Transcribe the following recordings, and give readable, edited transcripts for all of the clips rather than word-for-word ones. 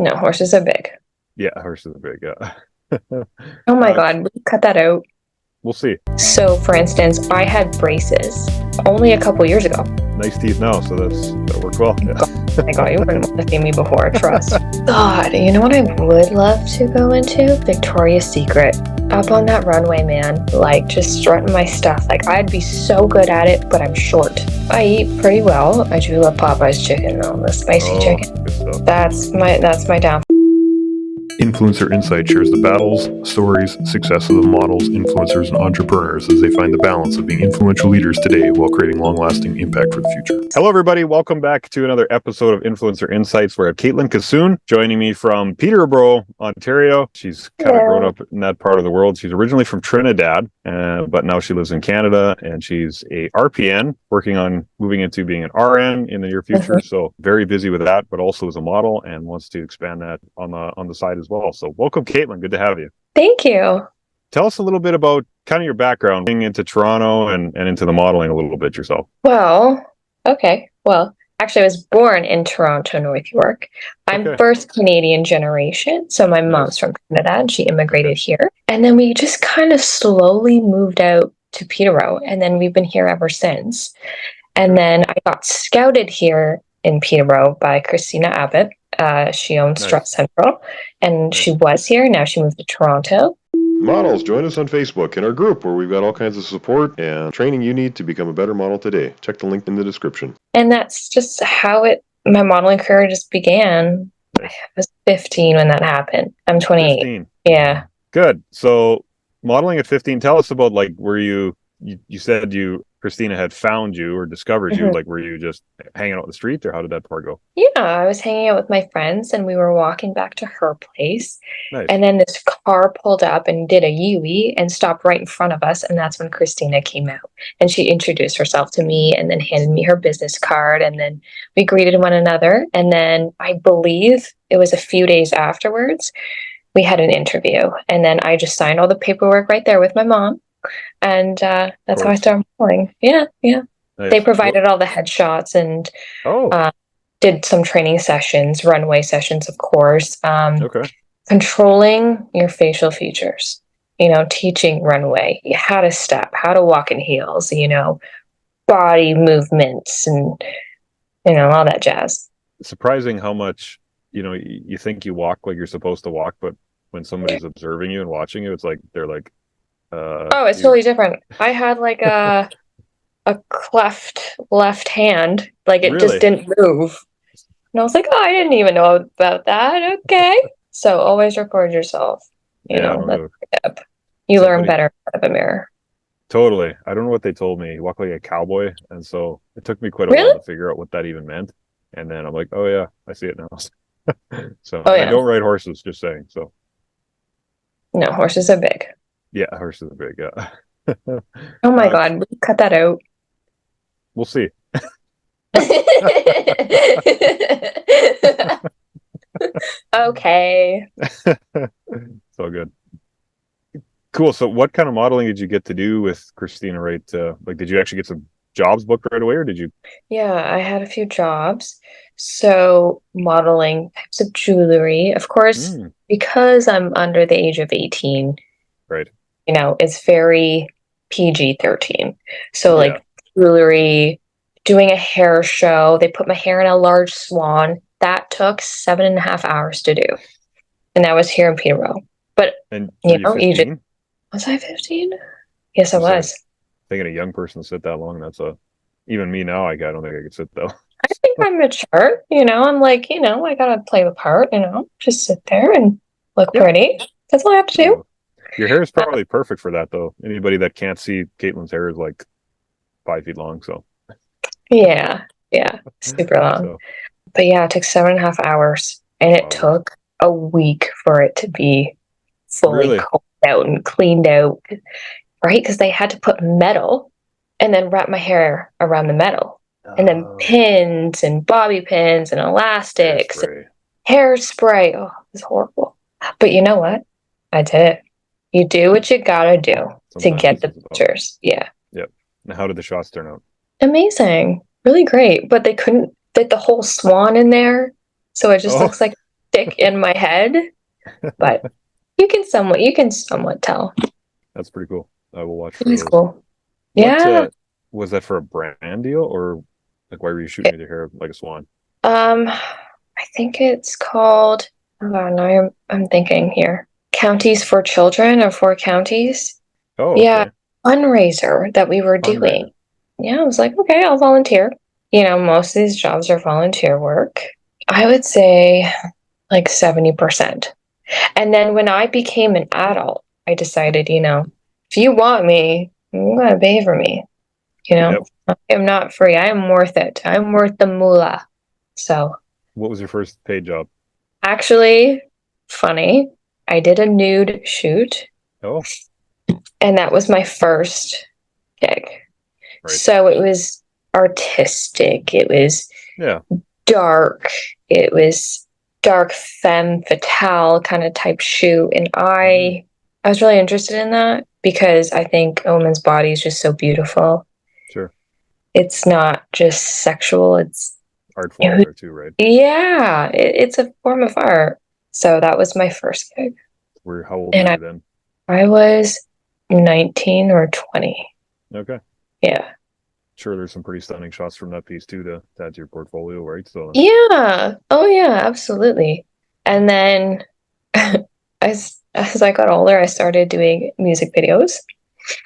No, horses are big. Yeah, horses are big. Yeah. Oh my God, cut that out. We'll see. So, for instance, I had braces only a couple years ago. Nice teeth now, so that worked well. Yeah. I got you wouldn't want to see me before, trust. God, you know what I would love to go into? Victoria's Secret. Up on that runway, man. Like, just strutting my stuff. Like, I'd be so good at it, but I'm short. I eat pretty well. I do love Popeye's chicken, though. The spicy chicken. Good stuff. That's my downfall. Influencer Insight shares the battles, stories, successes of models, influencers, and entrepreneurs as they find the balance of being influential leaders today while creating long-lasting impact for the future. Hello, everybody. Welcome back to another episode of Influencer Insights. We're at Caitlin Kissoon, joining me from Peterborough, Ontario. She's kind of grown up in that part of the world. She's originally from Trinidad, but now she lives in Canada, and she's a RPN, working on moving into being an RN in the near future. So very busy with that, but also as a model, and wants to expand that on the side as well. So welcome, Caitlin. Good to have you. Thank you. Tell us a little bit about kind of your background, being into Toronto and into the modeling a little bit yourself. Well, okay. Well, actually, I was born in Toronto, North York. I'm first Canadian generation. So my mom's from Canada and she immigrated here. And then we just kind of slowly moved out to Peterborough. And then we've been here ever since. And then I got scouted here in Peterborough by Christina Abbott. She owns Strut Central, and she was here. Now she moved to Toronto. Models, join us on Facebook in our group where we've got all kinds of support and training you need to become a better model today. Check the link in the description. And that's just how my modeling career just began. I was 15 when that happened. I'm 28. 15. Yeah. Good. So modeling at 15, tell us about, like, were you said Christina had found you or discovered you, like, were you just hanging out in the street, or how did that part go? Yeah, I was hanging out with my friends and we were walking back to her place. Nice. And then this car pulled up and did a U-E and stopped right in front of us. And that's when Christina came out and she introduced herself to me and then handed me her business card. And then we greeted one another. And then I believe it was a few days afterwards, we had an interview. And then I just signed all the paperwork right there with my mom. And that's how I started modeling. Yeah. Nice. They provided all the headshots and did some training sessions, runway sessions, of course. Controlling your facial features, teaching runway, how to step, how to walk in heels, body movements and, all that jazz. Surprising how much, you think you walk like you're supposed to walk, but when somebody's observing you and watching you, it's like, they're like, it's totally different. I had like a cleft left hand, like it just didn't move. And I was like, I didn't even know about that. Okay. So always record yourself. That's a tip. You learn better in front of a mirror. Totally. I don't know what they told me. You walk like a cowboy. And so it took me quite a while to figure out what that even meant. And then I'm like, oh yeah, I see it now. So I don't ride horses, just saying. So no, horses are big. Yeah, horses are big. Yeah. Oh my God, cut that out. We'll see. Okay. So good. Cool. So what kind of modeling did you get to do with Christina, right? Did you actually get some jobs booked right away, or did you? Yeah, I had a few jobs. So modeling types of jewelry, of course, because I'm under the age of 18. Right. It's very PG-13. So like jewelry, doing a hair show. They put my hair in a large swan. That took 7.5 hours to do. And that was here in Peterborough. But, Egypt. Was I 15? Yes, I was. Thinking a young person sit that long, even me now, I don't think I could sit though. I think I'm mature, I'm like, I gotta play the part, just sit there and look pretty. That's all I have to do. Your hair is probably perfect for that, though. Anybody that can't see Caitlin's hair is like 5 feet long, so. Yeah, super long. But yeah, it took 7.5 hours, and it took a week for it to be fully combed out and cleaned out, right? Because they had to put metal and then wrap my hair around the metal, and then pins and bobby pins and elastics, hairspray. Oh, it was horrible. But you know what? I did it. You do what you gotta do to get the pictures. Yeah. Yep. Now, how did the shots turn out? Amazing. Really great. But they couldn't fit the whole swan in there. So it just looks like stick in my head, but you can somewhat tell. That's pretty cool. I will watch It for is those. cool. What Yeah. was that for a brand deal, or like why were you shooting with your hair like a swan? I think it's called, hold on, now I'm thinking here. Counties for Children or for Counties. Oh, Yeah, okay. fundraiser that we were Fundraiser. doing. Yeah, I was like, okay, I'll volunteer. Most of these jobs are volunteer work. I would say like 70%. And then when I became an adult, I decided, if you want me, you gotta pay for me. Yep. I am not free. I am worth it. I'm worth the moolah. So What was your first paid job? actually, funny, I did a nude shoot, Oh, and that was my first gig. right. So it was artistic. It was Yeah, dark. It was dark femme fatale kind of type shoot. And hmm, I was really interested in that because I think a woman's body is just so beautiful. sure. It's not just sexual. Art form there too, right? Yeah, it's a form of art. So that was my first gig. How old were And you then? I was 19 or 20. Okay. Yeah. Sure, there's some pretty stunning shots from that piece too to add to your portfolio, right? So, Yeah. Oh, yeah, absolutely. And then as I got older, I started doing music videos.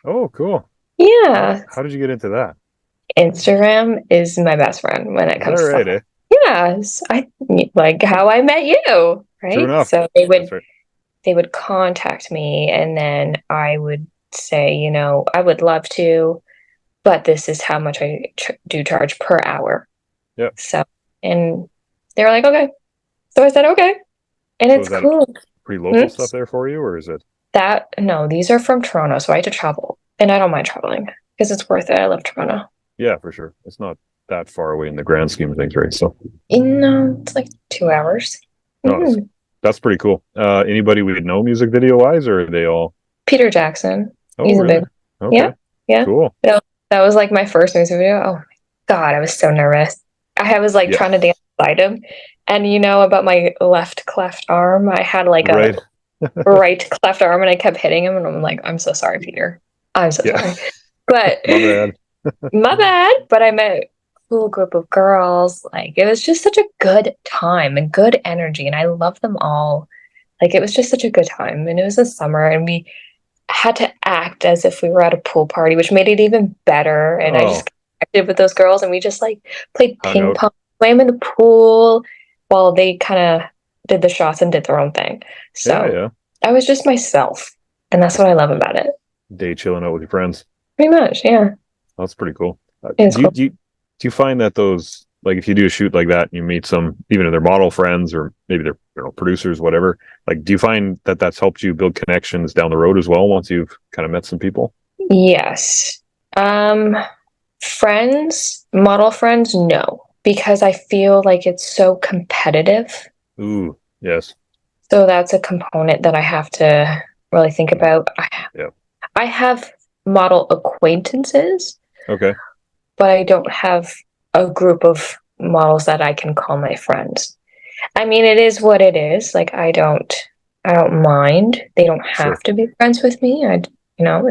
oh, cool. Yeah. How did you get into that? Instagram is my best friend when it Is that comes to stuff. right, eh? Yes. I like how I met you, True right? enough. So That's right. they would contact me and then I would say, I would love to, but this is how much I do charge per hour. Yeah. So, and they were like, okay. So I said, okay. And So it's is that cool. pretty Hmm? local stuff there for you, or is it? No, these are from Toronto. So I had to travel and I don't mind traveling because it's worth it. I love Toronto. Yeah, for sure. It's not that far away in the grand scheme of things, right? So, It's like 2 hours. no, Hmm. that's pretty cool. Anybody we would know music video wise, or are they all? Peter Jackson. Oh, He's a really? big, yeah, Okay, yeah. cool. That was like my first music video. Oh my God, I was so nervous. I was like Yeah, trying to dance beside him. And about my left cleft arm, I had like a right. right cleft arm and I kept hitting him. And I'm like, I'm so sorry, Peter. I'm so Yeah, sorry. But my bad. my bad. But I met a cool group of girls. Like it was just such a good time and good energy. And I love them all. Like it was just such a good time. And it was the summer and we had to act as if we were at a pool party, which made it even better. And I Oh, just connected with those girls and we just like played hung ping out. pong, swam in the pool while they kind of did the shots and did their own thing. Yeah, So yeah. I was just myself. And that's what I love about it. Day chilling out with your friends. Pretty much. Yeah. That's pretty cool. It's cool. Do you find that those, like if you do a shoot like that and you meet some, even if they're model friends or maybe they're, producers, whatever, like do you find that that's helped you build connections down the road as well once you've kind of met some people? Yes. Um, Friends, model friends, no, because I feel like it's so competitive. Ooh, yes. So that's a component that I have to really think about. Yeah. I have model acquaintances, Okay. but I don't have a group of models that I can call my friends. I mean, it is what it is. Like I don't mind. They don't Sure. have to be friends with me. It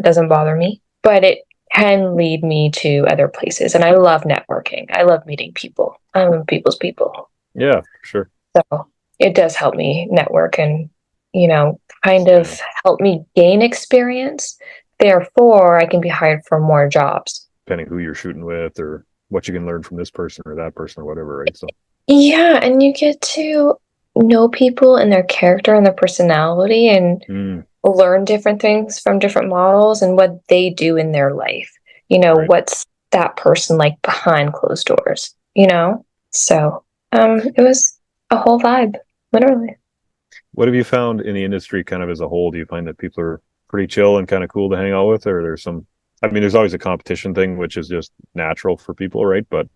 doesn't bother me, but it can lead me to other places. And I love networking. I love meeting people. I'm people's people. Yeah, for sure. So it does help me network and, kind of Expand. help me gain experience. Therefore, I can be hired for more jobs. Depending who you're shooting with or what you can learn from this person or that person or whatever, right? So Yeah, and you get to know people and their character and their personality and mm, learn different things from different models and what they do in their life. right. What's that person like behind closed doors. So, it was a whole vibe, literally. What have you found in the industry kind of as a whole? Do you find that people are pretty chill and kind of cool to hang out with, or there's some? I mean, there's always a competition thing, which is just natural for people, right? Hmm.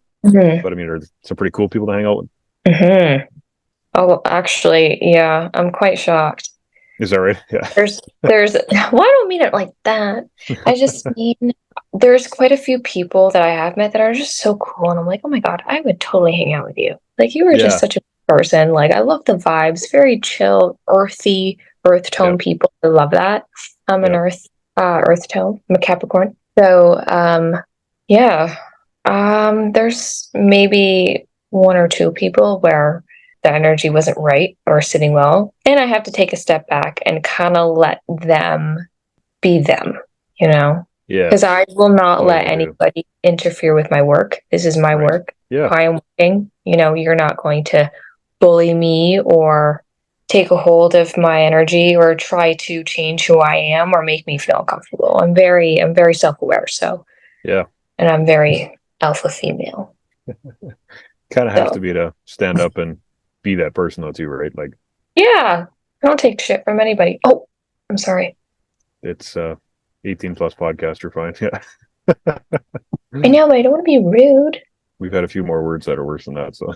But I mean, are some pretty cool people to hang out with? Hmm. Oh, actually, yeah, I'm quite shocked. Is that right? Yeah. Well, I don't mean it like that. I just mean there's quite a few people that I have met that are just so cool, and I'm like, oh my God, I would totally hang out with you. Like you were just Yeah. such a person. Like, I love the vibes, very chill, earthy, earth tone people. I love that. I'm an earth tone. I'm a Capricorn. So, yeah. There's maybe one or two people where the energy wasn't right or sitting well. And I have to take a step back and kind of let them be them, you know? Yeah. Because I will not Oh, let I do. anybody interfere with my work. This is my work. Yeah. I am working. You know, you're not going to bully me or take a hold of my energy or try to change who I am or make me feel uncomfortable. I'm very self-aware. So, Yeah. and I'm very alpha female. Kind of have to be to stand up and be that person though too, right? Like, yeah, I don't take shit from anybody. Oh, I'm sorry. it's 18 plus podcast. You're fine. Yeah. I know, but I don't want to be rude. We've had a few more words that are worse than that. So,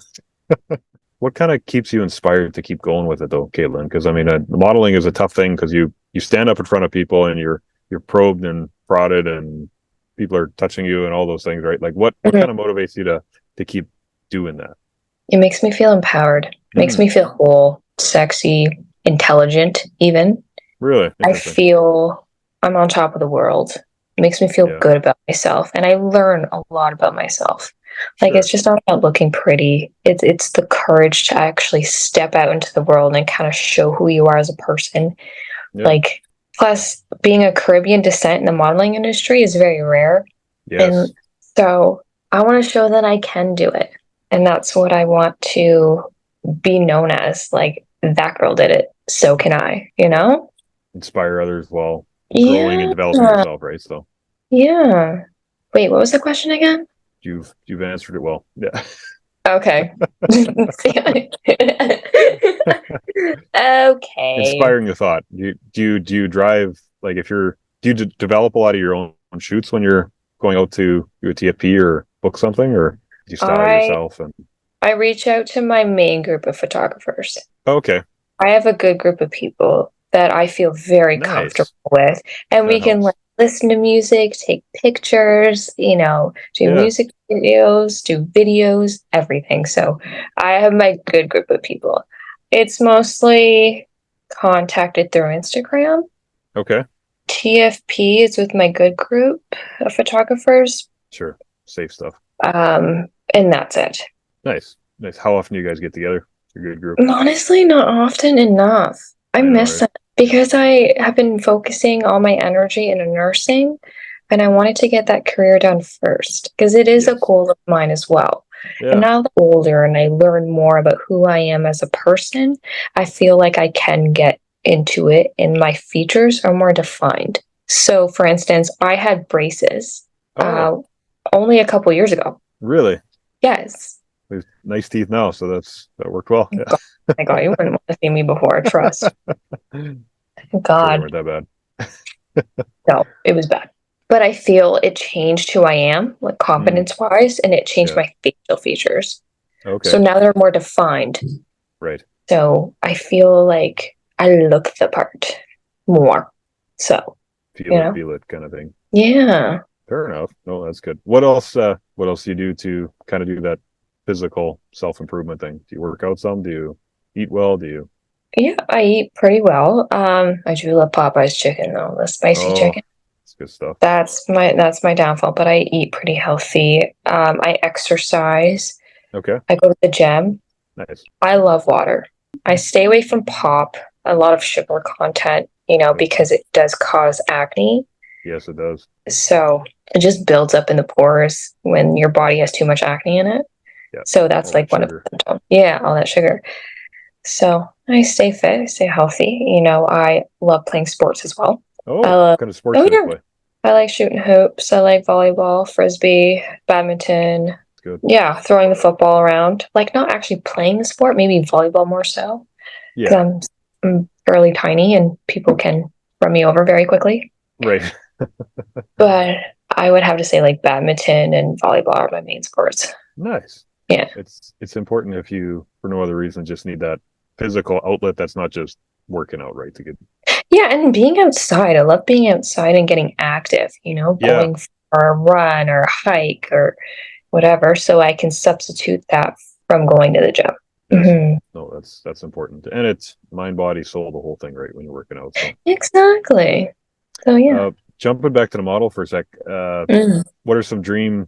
what kind of keeps you inspired to keep going with it, though, Caitlin? Because I mean, modeling is a tough thing because you stand up in front of people and you're probed and prodded and people are touching you and all those things, right? Like, what kind of motivates you to keep doing that? It makes me feel empowered. It makes me feel whole, sexy, intelligent, even. Really? I feel I'm on top of the world. It makes me feel good about myself. And I learn a lot about myself. Like, it's just not about looking pretty. It's the courage to actually step out into the world and kind of show who you are as a person. Yeah. Like, plus, being a Caribbean descent in the modeling industry is very rare. Yes. And so I want to show that I can do it. And that's what I want to be known as. Like, that girl did it. So can I, you know? Inspire others while growing and developing yourself, right? So. Yeah. Wait, what was the question again? You've answered it well. Yeah. Okay. Okay. Inspiring the thought. Do you drive, like, if you're, do you develop a lot of your own shoots when you're going out to do a TFP or book something, or do you style yourself? And I reach out to my main group of photographers. okay. I have a good group of people that I feel very comfortable with, and we can like listen to music, take pictures, you know, do music videos, do videos, everything. So I have my good group of people. It's mostly contacted through Instagram. Okay. TFP is with my good group of photographers. Sure. Safe stuff. And that's it. Nice. How often do you guys get together? Your good group? Honestly, not often enough. I miss it because I have been focusing all my energy into nursing, and I wanted to get that career done first because it is a goal of mine as well. Yeah. And now that I'm older and I learn more about who I am as a person, I feel like I can get into it and my features are more defined. So, for instance, I had braces only a couple years ago. Really? Yes. We have nice teeth now, so that worked well. Yeah. My God, you wouldn't want to see me before, trust. God. Sure, weren't that bad. No, it was bad. But I feel it changed who I am, like confidence-wise, and it changed my facial features. Okay. So now they're more defined. Right. So I feel like I look the part more. So feel it kind of thing. Yeah. Fair enough. No, that's good. What else do you do to kind of do that physical self-improvement thing? Do you work out some? Do you eat well? Yeah, I eat pretty well. I do love Popeye's chicken though, the spicy chicken. That's good stuff. That's my downfall, but I eat pretty healthy. I exercise. Okay. I go to the gym. Nice. I love water. I stay away from pop, a lot of sugar content, because it does cause acne. Yes, it does. So it just builds up in the pores when your body has too much acne in it. Yeah. So that's like one of the symptoms. Yeah, all that sugar. So I stay fit, I stay healthy. I love playing sports as well. Oh, what kind of sports do you play? I like shooting hoops. I like volleyball, frisbee, badminton. Good. Yeah, throwing the football around. Like not actually playing the sport, maybe volleyball more so. Yeah. I'm fairly tiny and people can run me over very quickly. Right. But I would have to say like badminton and volleyball are my main sports. Nice. Yeah. It's important if you, for no other reason, just need that physical outlet that's not just working out, right? To get. Yeah, and being outside. I love being outside and getting active, going for a run or a hike or whatever, so I can substitute that from going to the gym. Yes. Hmm. No, that's important. And it's mind, body, soul, the whole thing, right? When you're working out. So Exactly. So yeah. jumping back to the model for a sec, Mm. what are some dream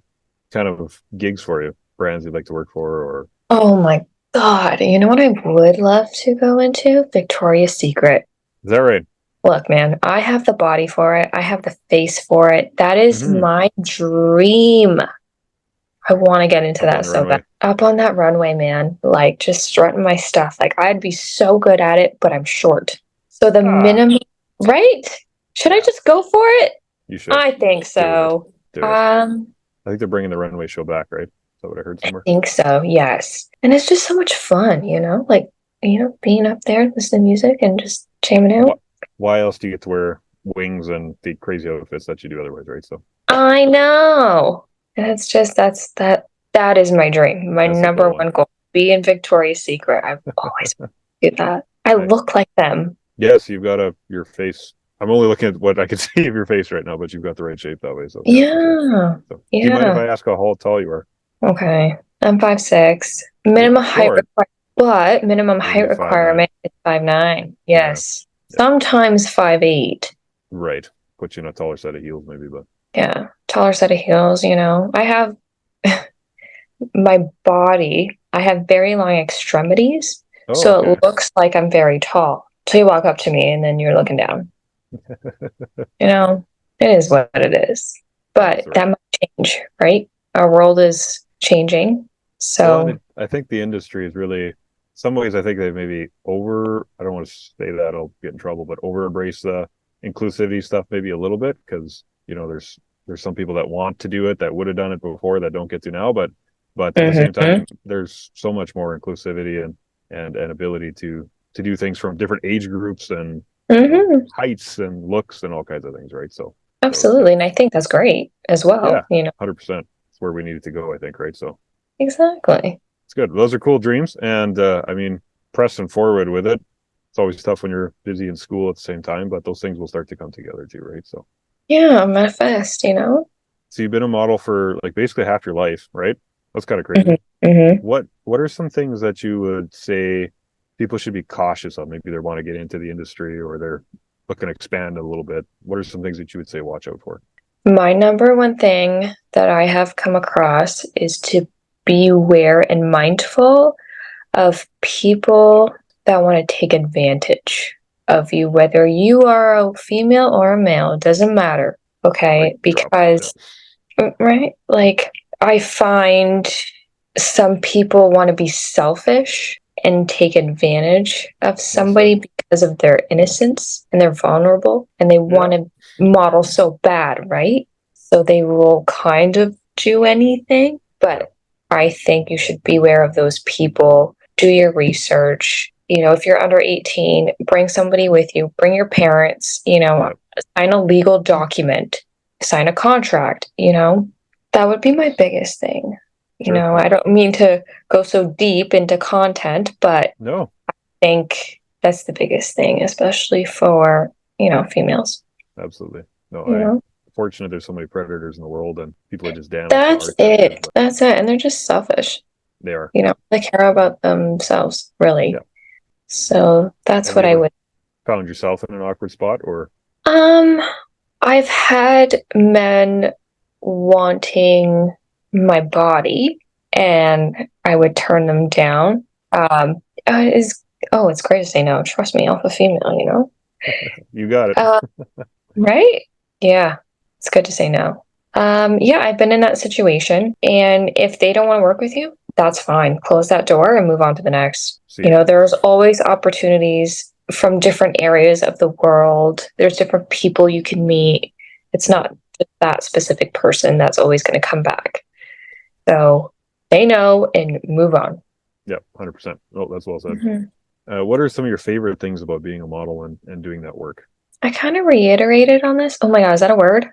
kind of gigs for you? Brands you'd like to work for, or Oh my God. You know what I would love to go into? Victoria's Secret. is that right? Look, man, I have the body for it. I have the face for it. That is Mm-hmm. my dream. I want to get into Up on that the so bad. runway. Up on that runway, man. Like just strutting my stuff. Like I'd be so good at it, but I'm short. So the Ah, minimum, right? Should I yeah, just go for it? you should I think do it. so. Do it. I think they're bringing the runway show back, right? Is that what I heard I somewhere? think so, yes. And it's just so much fun, like, being up there, listening to music and just jamming Why, out. why else do you get to wear wings and the crazy outfits that you do otherwise, right? So I know. And it's just that is my dream. My that's a number cool one. one goal. Be in Victoria's Secret. I've always wanted to do that. I Nice. look like them. Yes, you've got your face. I'm only looking at what I can see of your face right now, but you've got the right shape that way. So yeah, for sure. Yeah. So, do you mind if Yeah. I ask how tall you are? Okay. I'm 5'6". You're Minimum height short. requirement, but minimum height Maybe 5'9". requirement is 5'9". Yeah, Yes. yeah, Sometimes 5'8". right. Put you in a taller set of heels, maybe, but Yeah. Taller set of heels, I have my body, I have very long extremities, oh, so okay. it looks like I'm very tall. So you walk up to me and then you're looking down. You know, it is what it is. That's But right. that might change, right? Our world is changing. Well, and So, I think the industry is really, some ways, I think they maybe over, I don't want to say that, I'll get in trouble, but over embrace the inclusivity stuff maybe a little bit because, there's some people that want to do it that would have done it before that don't get to now, but at the same mhm, time, there's so much more inclusivity and ability to do things from different age groups and, mhm, heights and looks and all kinds of things, right? So absolutely. And I think that's great as yeah, well. 100%. It's where we need it to go, I think, right? So Exactly. it's good. Those are cool dreams. And I mean, pressing forward with it. It's always tough when you're busy in school at the same time, but those things will start to come together too, right? Yeah, manifest. So you've been a model for like basically half your life, right? That's kind of Hmm. crazy. Hmm. What are some things that you would say people should be cautious of? Maybe they want to get into the industry or they're looking to expand a little bit. What are some things that you would say watch out for? My number one thing that I have come across is to be aware and mindful of people that want to take advantage of you, whether you are a female or a male, it doesn't matter. Okay. Like drop. Yeah. Because, right? Like, I find some people want to be selfish and take advantage of Well said. somebody because of their innocence and they're vulnerable and they Yeah. want to model so bad, right? So they will kind of do anything. Yeah. But I think you should beware of those people. Do your research. If you're under 18, bring somebody with you, bring your parents, Yeah. sign a legal document, sign a contract. That would be my biggest thing. Sure. I don't mean to go so deep into content, but No, I think that's the biggest thing, especially for, females. absolutely. No, You I know, fortunate there's so many predators in the world and people are just damn as the that's art that it is, it. but That's it. And they're just selfish. they are. They care about themselves, really. Yeah. So that's Have you what I ever would. found yourself in an awkward spot or Um, I've had men wanting my body, and I would turn them down. Is it's great to say no. Trust me, alpha female. you got it? Uh, right? Yeah, it's good to say no. Yeah, I've been in that situation, and if they don't want to work with you, that's fine. Close that door and move on to the next. See ya. There's always opportunities from different areas of the world. There's different people you can meet. It's not just that specific person that's always going to come back. So say no and move on. Yep, 100%. Oh, that's well said. Mhm. What are some of your favorite things about being a model and doing that work? I kind of reiterated on this. Oh my God, is that a word?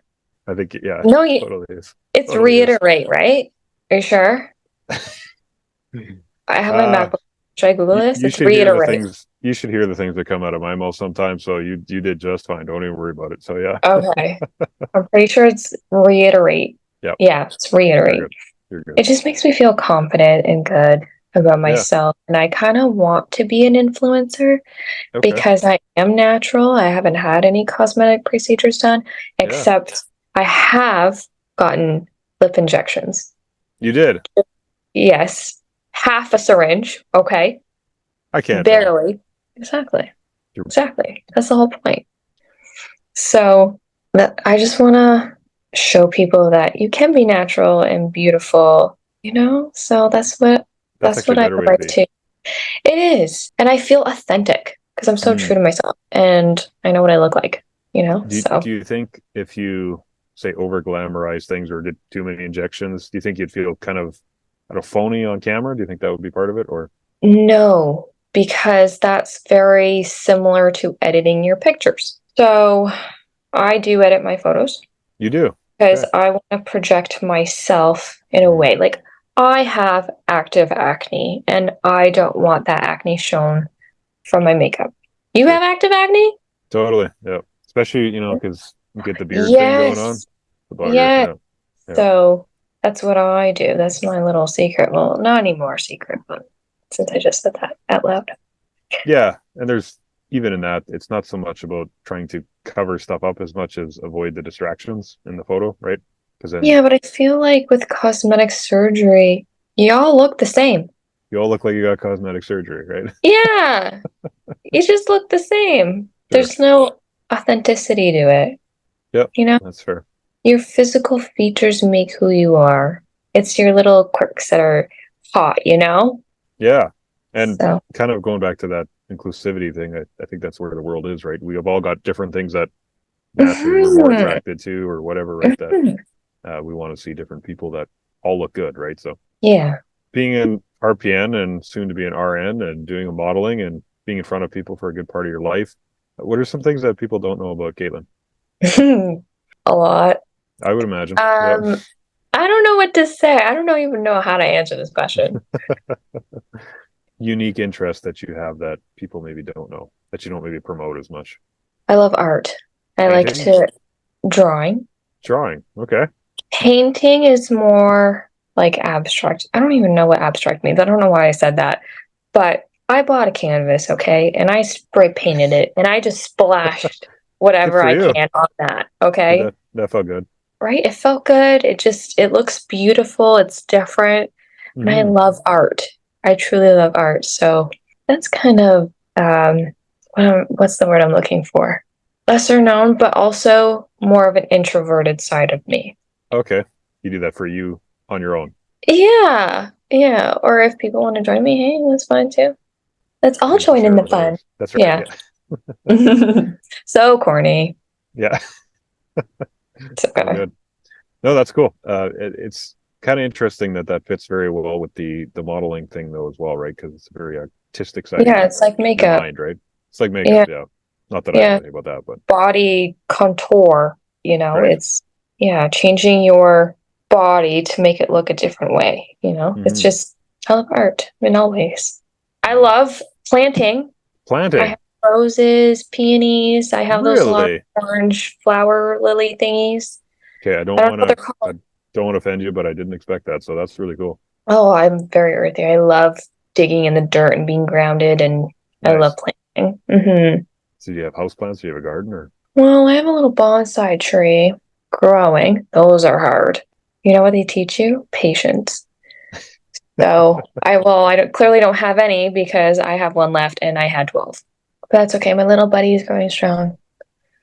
I think, yeah, No, totally is. it's Totally is. reiterate, right? Are you sure? I have my Uh, MacBook. Should I Google this? you It's should hear the reiterate. things. You should hear the things that come out of my mouth sometimes. So you did just fine. Don't even worry about it. So yeah, Okay. I'm pretty sure it's reiterate. yep, Yeah, it's you're reiterate. good. You're good. It just makes me feel confident and good. about Yeah. myself. And I kind of want to be an influencer Okay. because I am natural. I haven't had any cosmetic procedures done, except I have gotten lip injections. You did. Yes, half a syringe. Okay. I can't tell. Barely. Exactly. Exactly. That's the whole point. So I just want to show people that you can be natural and beautiful, So That's that's actually what a I better would way to like be. to. It is, and I feel authentic because I'm so true to myself, and I know what I look like, So Do you think if you say over glamorize things or did too many injections, do you think you'd feel kind of, I don't know, phony on camera? Do you think that would be part of it, or no, because that's very similar to editing your pictures. So I do edit my photos. you do? Because Okay. I want to project myself in a way. Like, I have active acne, and I don't want that acne shown from my makeup. You Sure. have active acne? Totally. Yeah. Especially, because you get the beard thing going on. Yes. The bugger. Yeah. Yeah. Yeah. So that's what I do. That's my little secret. Well, not anymore secret, but since I just said that out loud. Yeah. And there's even in that, it's not so much about trying to cover stuff up as much as avoid the distractions in the photo, right? Because then Yeah, but I feel like with cosmetic surgery, you all look the same. you all look like you got cosmetic surgery, right? Yeah. You just look the same. Sure. There's no authenticity to it. Yep. You know, That's fair. your physical features make who you are. It's your little quirks that are hot. Yeah. And So, kind of going back to that inclusivity thing, I think that's where the world is, right? We have all got different things that naturally we're more mhm, attracted to or whatever, right? That mhm. we want to see different people that all look good, right? So Yeah. being an RPN and soon to be an RN and doing a modeling and being in front of people for a good part of your life, what are some things that people don't know about Caitlin? A lot. I would imagine. Yep. Um, I don't know what to say. I don't even know how to answer this question. Unique interest that you have that people maybe don't know, that you don't maybe promote as much. I love art. I like Painting, to drawing. drawing. Okay. Painting is more like abstract. I don't even know what abstract means. I don't know why I said that. But I bought a canvas, okay, and I spray painted it, and I just splashed Good whatever for I you. can on that, Yeah, okay? that felt good. Right? It felt good. It looks beautiful. It's different. And I Hmm. love art. I truly love art. So that's kind of what's the word I'm looking for? Lesser known, but also more of an introverted side of me. Okay. You do that for you on your own. Yeah. Yeah. Or if people want to join me, hey, that's fine too. Let's all Free to join in share the with fun. others. That's right. Yeah. Yeah. So corny. Yeah. It's All okay. good. No, that's cool. It's kind of interesting that that fits very well with the modeling thing though as well, right? Because it's a very artistic side of Yeah, it's like your makeup. mind, right? It's like makeup, Yeah. yeah. Not that I know Yeah. anything about that, but Body contour, right. it's changing your body to make it look a different way. It's Hmm. just, I love art in all ways. I love planting. I Planting. have roses, peonies. I have those large Really? orange flower lily thingies. Okay, I don't know what they're I called. don't want to offend you, but I didn't expect that. So that's really cool. Oh, I'm very earthy. I love digging in the dirt and being grounded, and I love Nice. planting. So do you have house plants? Do you have a garden or Well, I have a little bonsai tree growing. Those are hard. You know what they teach you? Patience. So clearly don't have any because I have one left and I had 12. But that's okay. My little buddy is growing strong.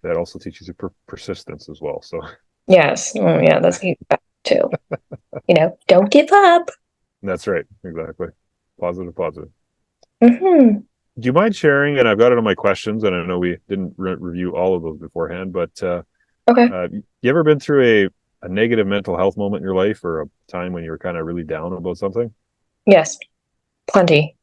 that also teaches you persistence as well. So Yes. Oh, yeah, that's huge too. Don't give up. that's right. Exactly. Positive, positive. Hmm. Do you mind sharing? And I've got it on my questions, and I know we didn't review all of those beforehand, but Okay. you ever been through a negative mental health moment in your life or a time when you were kind of really down about something? Yes. Plenty.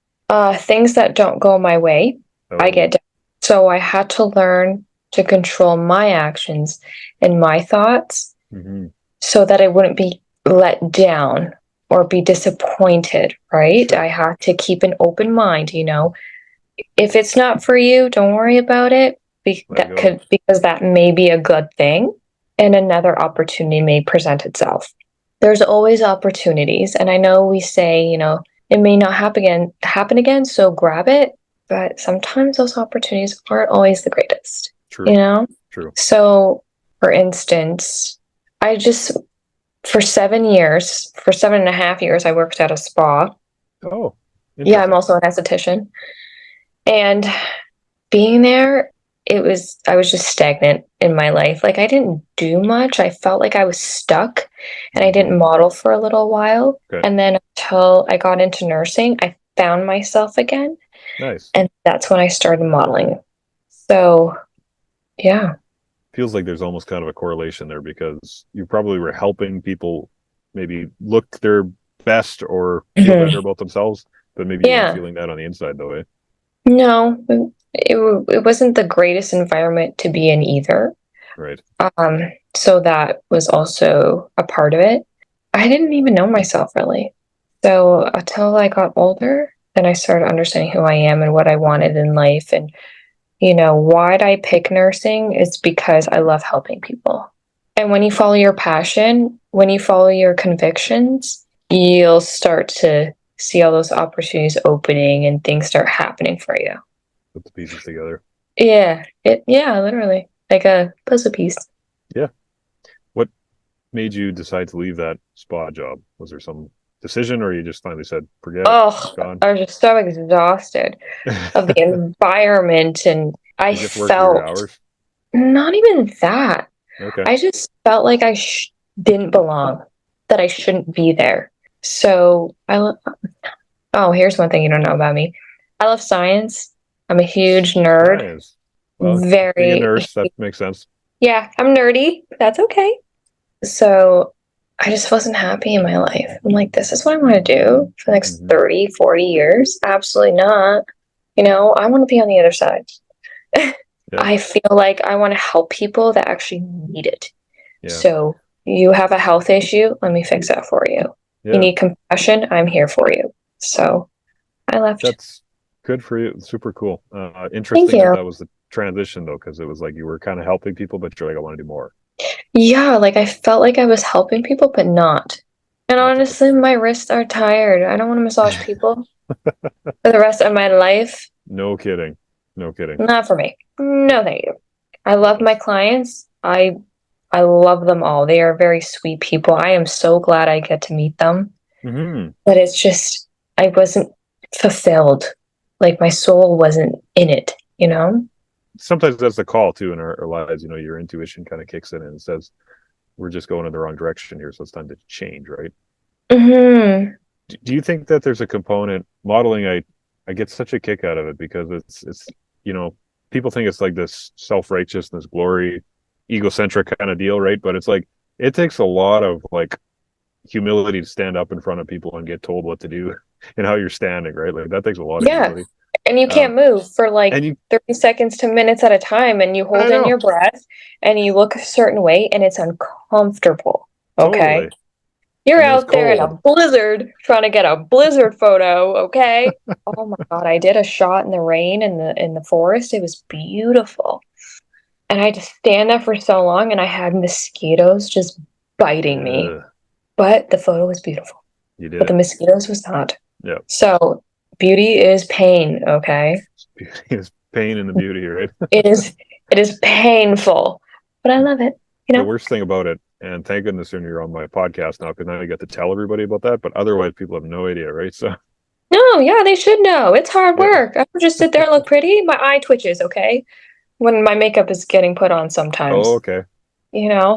Things that don't go my way, I Oh, get down. So I had to learn to control my actions and my thoughts hmm, so that I wouldn't be let down or be disappointed, right? sure. I had to keep an open mind. If it's not for you, don't worry about it. Let it go. Because that may be a good thing and another opportunity may present itself. There's always opportunities. And I know we say, It may not happen again, so grab it. But sometimes those opportunities aren't always the greatest. True. You know? True. So, for instance, I just, for 7 years, for 7.5 years, I worked at a spa. Oh, Yeah, I'm interesting. also an esthetician. And being there, I was just stagnant in my life. Like I didn't do much. I felt like I was stuck and I didn't model for a little while. Okay. And then until I got into nursing, I found myself again. Nice. And that's when I started modeling. So, yeah. Feels like there's almost kind of a correlation there because you probably were helping people maybe look their best or feel better about themselves, but maybe you weren't Yeah. feeling that on the inside though, eh? No, it wasn't the greatest environment to be in either. Right. So that was also a part of it. I didn't even know myself really. So until I got older, then I started understanding who I am and what I wanted in life. And, why'd I pick nursing? It's because I love helping people. And when you follow your passion, when you follow your convictions, you'll start to see all those opportunities opening and things start happening for you. Put the pieces together. Yeah, literally like a puzzle piece. Yeah. What made you decide to leave that spa job? Was there some decision or you just finally said, forget it, Oh, gone? I was just so exhausted of the environment, and I You just work weird felt hours? not even that. Okay. I just felt like I didn't belong, that I shouldn't be there. So oh, here's one thing you don't know about me. I love science. I'm a huge nerd. Science. Well, being a nurse, that makes sense. Yeah, I'm nerdy. That's okay. So I just wasn't happy in my life. I'm like, this is what I want to do for the next 30, 40 years. Absolutely not. I want to be on the other side. Yeah. I feel like I want to help people that actually need it. Yeah. So you have a health issue, let me fix that for you. Yeah. You need compassion, I'm here for you. So I left. That's good for you. Super cool. Interesting Thank you. that was the transition though, because it was like you were kind of helping people, but you're like, I want to do more. Yeah, like I felt like I was helping people, but not. And honestly, my wrists are tired. I don't want to massage people for the rest of my life. No kidding. No kidding. Not for me. No, thank you. I love my clients. I love them all. They are very sweet people. I am so glad I get to meet them. But it's just, I wasn't fulfilled. Like my soul wasn't in it, Sometimes that's the call too in our lives. Your intuition kind of kicks in and says, we're just going in the wrong direction here. So it's time to change, right? Do you think that there's a component modeling? I get such a kick out of it because it's people think it's like this self-righteousness, glory, egocentric kind of deal, right? But it's like it takes a lot of like humility to stand up in front of people and get told what to do and how you're standing, right? Like that takes a lot of humility. And you can't move for like 30 seconds to minutes at a time, and you hold in your breath and you look a certain way and it's uncomfortable. Okay. Totally. You're out there in a blizzard trying to get a blizzard photo, okay? Oh my God, I did a shot in the rain in the forest. It was beautiful. And I just stand there for so long and I had mosquitoes just biting me. But the photo was beautiful. You did. But the mosquitoes was not. Yeah. So beauty is pain, okay? Beauty is pain in the beauty, right? It is painful, but I love it. The worst thing about it, and thank goodness you're on my podcast now, because now I get to tell everybody about that. But otherwise, people have no idea, right? So. No, yeah, they should know. It's hard work. I don't just sit there and look pretty. My eye twitches, okay? When my makeup is getting put on sometimes. Oh, okay.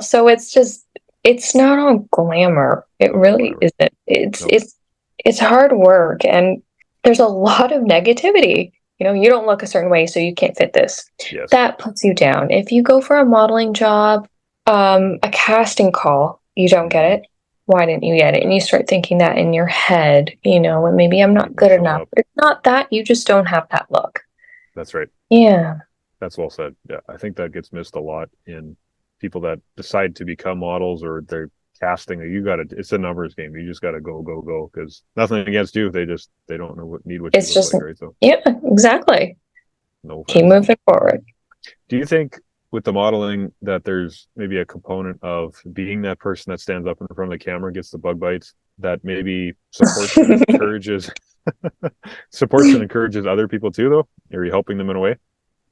So it's not all glamour. It really isn't. It's hard work, and there's a lot of negativity. You don't look a certain way, so you can't fit this. Yes. That puts you down. If you go for a modeling job, a casting call, you don't get it. Why didn't you get it? And you start thinking that in your head, and maybe I'm not good enough. But it's not that, you just don't have that look. That's right. Yeah. That's well said. Yeah, I think that gets missed a lot in people that decide to become models or they're casting. It's a numbers game. You just got to go because nothing against you. They don't know what you look like, right? So yeah, exactly. No offense. Keep moving forward. Do you think with the modeling that there's maybe a component of being that person that stands up in front of the camera, gets the bug bites, that maybe supports and encourages other people too, though? Are you helping them in a way?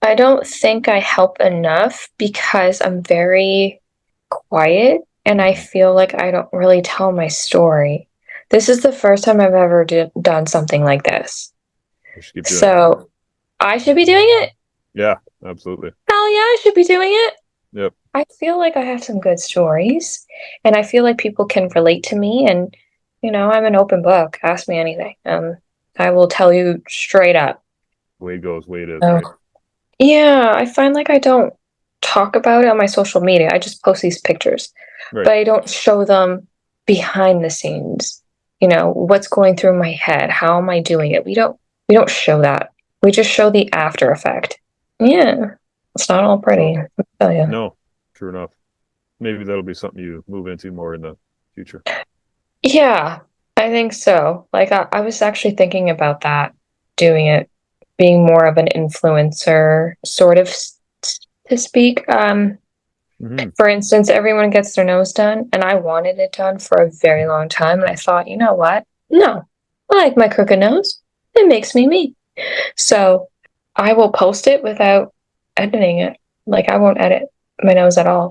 I don't think I help enough because I'm very quiet and I feel like I don't really tell my story. This is the first time I've ever done something like this. You should keep doing it. So I should be doing it? Yeah, absolutely. Hell yeah, I should be doing it. Yep. I feel like I have some good stories and I feel like people can relate to me and I'm an open book. Ask me anything. I will tell you straight up. Way goes, way it is, Oh. right? Yeah, I find like I don't talk about it on my social media. I just post these pictures, Right. but I don't show them behind the scenes. What's going through my head? How am I doing it? We don't show that. We just show the after effect. Yeah, it's not all pretty. I'll tell you. No, true enough. Maybe that'll be something you move into more in the future. Yeah, I think so. Like I was actually thinking about that, doing it, being more of an influencer, sort of to speak. For instance, everyone gets their nose done, and I wanted it done for a very long time. And I thought, you know what? No, I like my crooked nose. It makes me me. So I will post it without editing it. Like I won't edit my nose at all.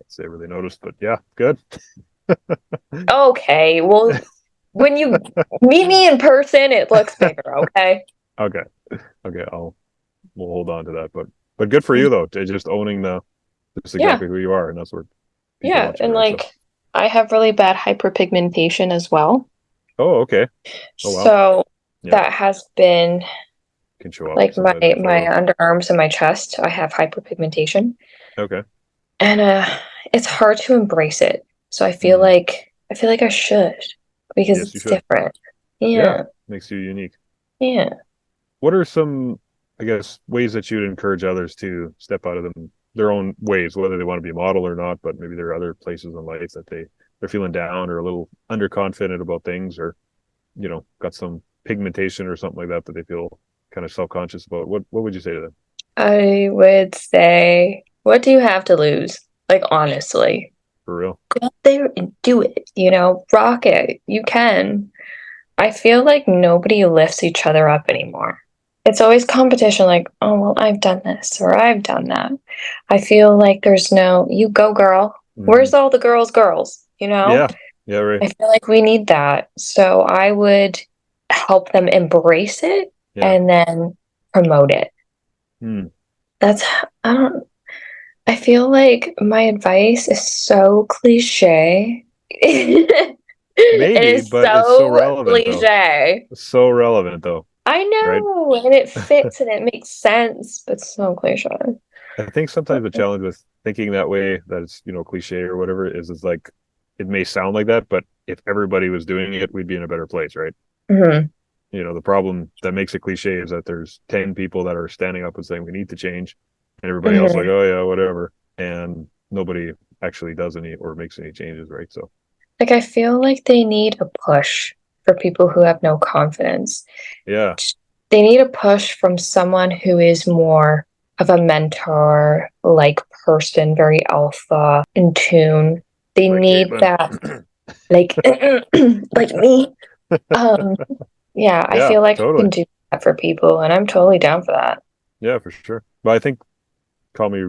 I'd say really noticed, but yeah, good. Okay, well, when you meet me in person, it looks bigger. Okay. Okay. Okay, we'll hold on to that. But good for you though, to just owning just exactly who you are, and that's where people Yeah, want you, and right? like I have really bad hyperpigmentation as well. Oh, okay. Oh wow. So Yeah. that has been Can show up like my sometimes in my photos. underarms and my chest. I have hyperpigmentation, Okay. and it's hard to embrace it. So I feel like I should because Yes, you it's should. different. Yeah. Yeah, Makes you unique. yeah. What are some, I guess, ways that you'd encourage others to step out of their own ways, whether they want to be a model or not, but maybe there are other places in life that they're feeling down or a little underconfident about things, or got some pigmentation or something like that they feel kind of self-conscious about. What would you say to them? I would say, what do you have to lose? Like honestly, For real? go out there and do it. Rock it. You can. I feel like nobody lifts each other up anymore. It's always competition, like, oh, well, I've done this or I've done that. I feel like there's no, you go, girl. Where's all the girls? Yeah. Yeah, right. I feel like we need that. So I would help them embrace it Yeah. and then promote it. That's, I don't, I feel like my advice is so cliche. It Maybe, is but it's so so relevant though. cliche. So relevant though, I right? know, and it fits and it makes sense, but so cliche. I think sometimes the challenge with thinking that way, that it's, cliche or whatever, is like it may sound like that, but if everybody was doing it, we'd be in a better place, right? Mm-hmm. The problem that makes it cliche is that there's 10 people that are standing up and saying we need to change, and everybody else like, oh yeah, whatever, and nobody actually does any or makes any changes, right? So Like I feel like they need a push for people who have no confidence. yeah, They need a push from someone who is more of a mentor like person, very alpha, in tune. They like need Caitlin. that, like like me. Yeah, I Yeah, feel like I totally. can do that for people, and I'm totally down for that. Yeah, for sure. But I think, call me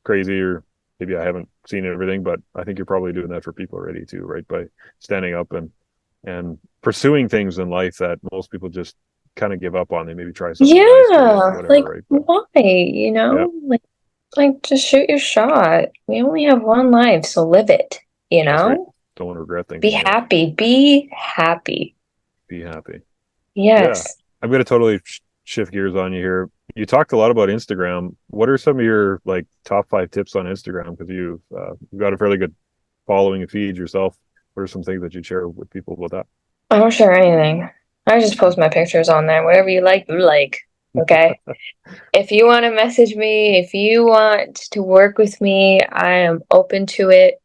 crazy, or maybe I haven't seen everything, but I think you're probably doing that for people already too, right? By standing up and pursuing things in life that most people just kind of give up on. They maybe try something in high school or Yeah, whatever, like right? But why, yeah, Like just shoot your shot. We only have one life, so live it, that's right. Don't want to regret things Be in the end. happy. Be happy. Be happy. Yeah. Yes. I'm going to totally shift gears on you here. You talked a lot about Instagram. What are some of your like top 5 tips on Instagram? Because you've got a fairly good following and feed yourself. What are some things that you'd share with people about that? I don't share anything. I just post my pictures on there. Whatever you like, you like. Okay. If you want to message me, if you want to work with me, I am open to it.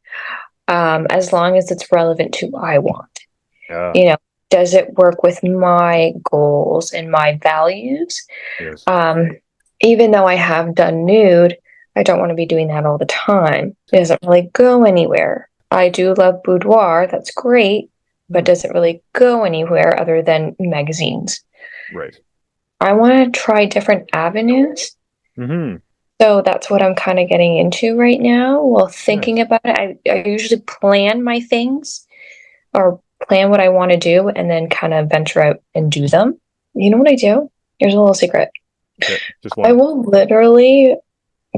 As long as it's relevant to what I want. Yeah. Does it work with my goals and my values? Yes. Even though I have done nude, I don't want to be doing that all the time. It doesn't really go anywhere. I do love boudoir. That's great. but doesn't really go anywhere other than magazines. Right. I want to try different avenues. Mm-hmm. So that's what I'm kind of getting into right now. While thinking Nice. about it, I usually plan my things or plan what I want to do and then kind of venture out and do them. You know what I do? Here's a little secret. Okay. Just I one. will literally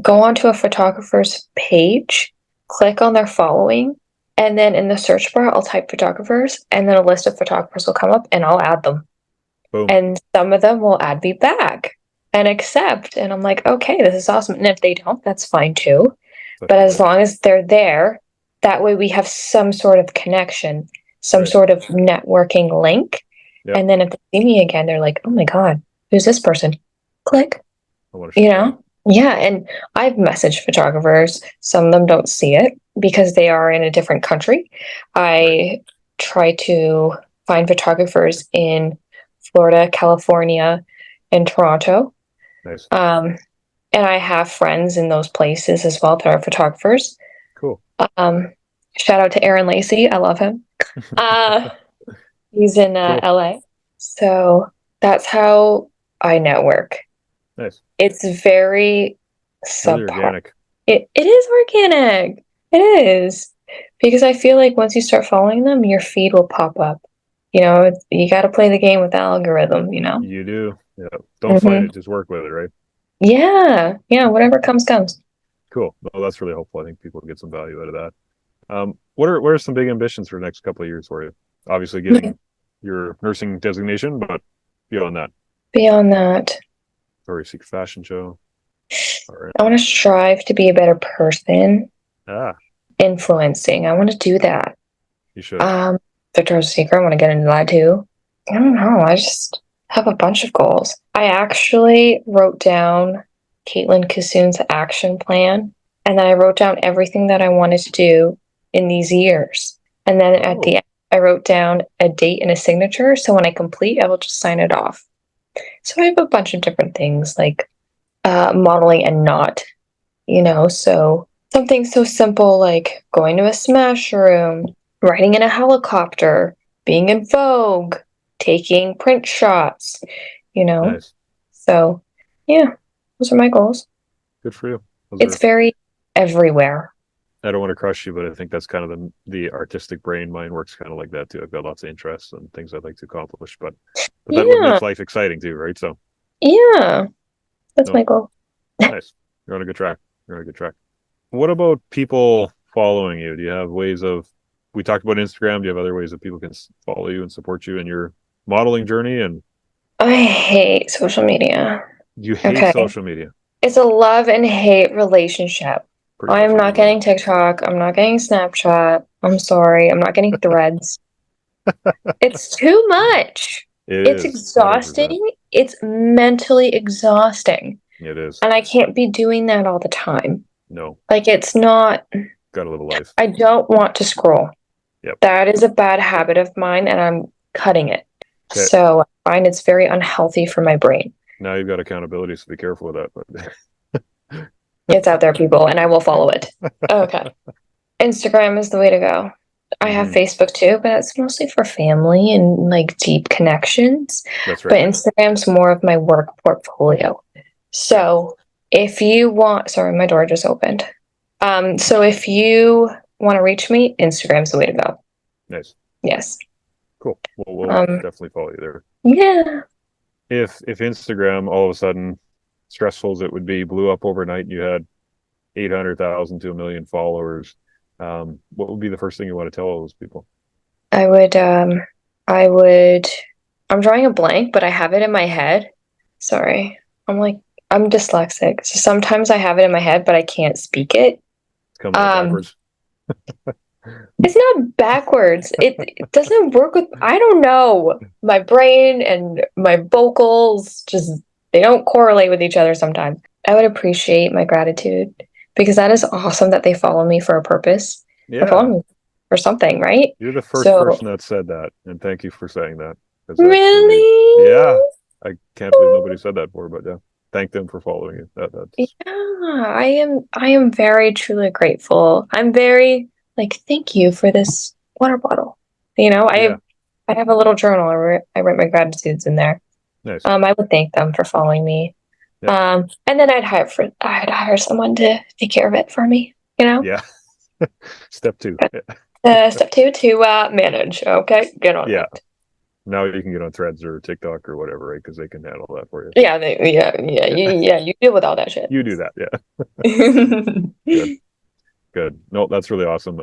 go onto a photographer's page, click on their following, and then in the search bar, I'll type photographers, and then a list of photographers will come up, and I'll add them. Boom. And some of them will add me back and accept. And I'm like, okay, this is awesome. And if they don't, that's fine too. But as long as they're there, that way we have some sort of connection, some Right. sort of networking link. Yep. And then if they see me again, they're like, oh my God, who's this person? Click, I want to shoot you know? Yeah. And I've messaged photographers. Some of them don't see it because they are in a different country. I try to find photographers in Florida, California, and Toronto. Nice. And I have friends in those places as well that are photographers. Cool. Shout out to Aaron Lacey. I love him. He's in Cool. LA. So that's how I network. Nice. It's very Really subpar. organic. It is organic. It is. Because I feel like once you start following them, your feed will pop up. You know, you got to play the game with the algorithm, you know? You do. Yeah. Don't fight it. Just work with it, right? Yeah. Yeah. Whatever comes, comes. Cool. Well, that's really helpful. I think people get some value out of that. What are some big ambitions for the next couple of years for you? Obviously getting your nursing designation, but beyond that. Beyond that, Victoria's Secret fashion show. All right. I want to strive to be a better person. Influencing. I want to do that. You should. Victoria's Secret, I want to get into that too. I don't know. I just have a bunch of goals. I actually wrote down Caitlin Kissoon's action plan, and then I wrote down everything that I wanted to do in these years. And then at the end, I wrote down a date and a signature. So when I complete, I will just sign it off. So I have a bunch of different things like modeling and not, you know, so something so simple like going to a smash room, riding in a helicopter, being in Vogue, taking print shots, you know. Nice. So, yeah, those are my goals. Good for you. It's very everywhere. I don't want to crush you, but I think that's kind of the artistic brain. Mine works kind of like that too. I've got lots of interests and things I'd like to accomplish, but that would make life exciting too, right? So yeah, that's my goal. Nice. You're on a good track. You're on a good track. What about people following you? Do you have ways of, we talked about Instagram. Do you have other ways that people can follow you and support you in your modeling journey? And I hate social media. You hate social media? It's a love and hate relationship. I'm not getting TikTok. I'm not getting Snapchat. I'm sorry. I'm not getting Threads. It's too much. It's exhausting. 100%. It's mentally exhausting. It is. And I can't be doing that all the time. No. Like, it's not. Gotta live a life. I don't want to scroll. Yep. That is a bad habit of mine, and I'm cutting it. Okay. So I find it's very unhealthy for my brain. Now you've got accountability, so be careful with that. But it's out there, people, and I will follow it. Okay. Instagram is the way to go. I have Facebook too, but it's mostly for family and like deep connections. That's right. But Instagram's more of my work portfolio. So if you want, sorry, my door just opened. So if you want to reach me, Instagram's the way to go. Nice. Yes. Cool. Well, we'll definitely follow you there. Yeah. If Instagram all of a sudden, stressful as it would be, blew up overnight and you had 800,000 to 1 million followers, what would be the first thing you want to tell all those people? I'm drawing a blank, but I have it in my head. Sorry. I'm dyslexic. So sometimes I have it in my head, but I can't speak it. It's coming backwards. It's not backwards. It doesn't work with, I don't know. My brain and my vocals they don't correlate with each other sometimes. I would appreciate my gratitude because that is awesome that they follow me for a purpose. Yeah. Follow me for something, right? You're the first person that said that, and thank you for saying that. Really? Yeah. I can't believe nobody said that before, but yeah. Thank them for following you. Yeah, I am very truly grateful. I'm very thank you for this water bottle. I have a little journal. I write my gratitudes in there. Nice. I would thank them for following me. Yeah. And then I'd hire someone to take care of it for me. Yeah. Step 2. Step 2 to manage. Okay, get on Yeah. it. Now you can get on Threads or TikTok or whatever, right? Because they can handle that for you. Yeah, you deal with all that shit. You do that, yeah. Good. No, that's really awesome.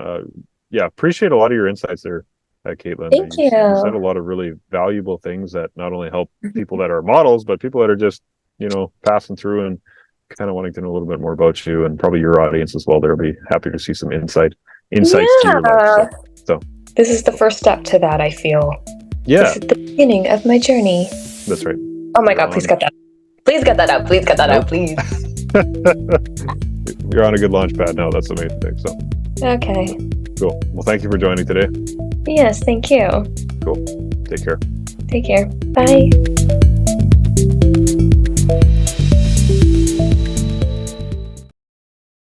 Appreciate a lot of your insights there, Caitlin. Thank you. You said a lot of really valuable things that not only help people that are models, but people that are just, passing through and kind of wanting to know a little bit more about you, and probably your audience as well. They'll be happy to see some insights to your life. So this is the first step to that, I feel. Yeah. This is the beginning of my journey. That's right. Oh my God, please cut that. Please cut that out. Please cut that out, please. You're on a good launch pad now. That's the main thing. So. Okay. Cool. Well, thank you for joining today. Yes, thank you. Cool. Take care. Take care. Bye.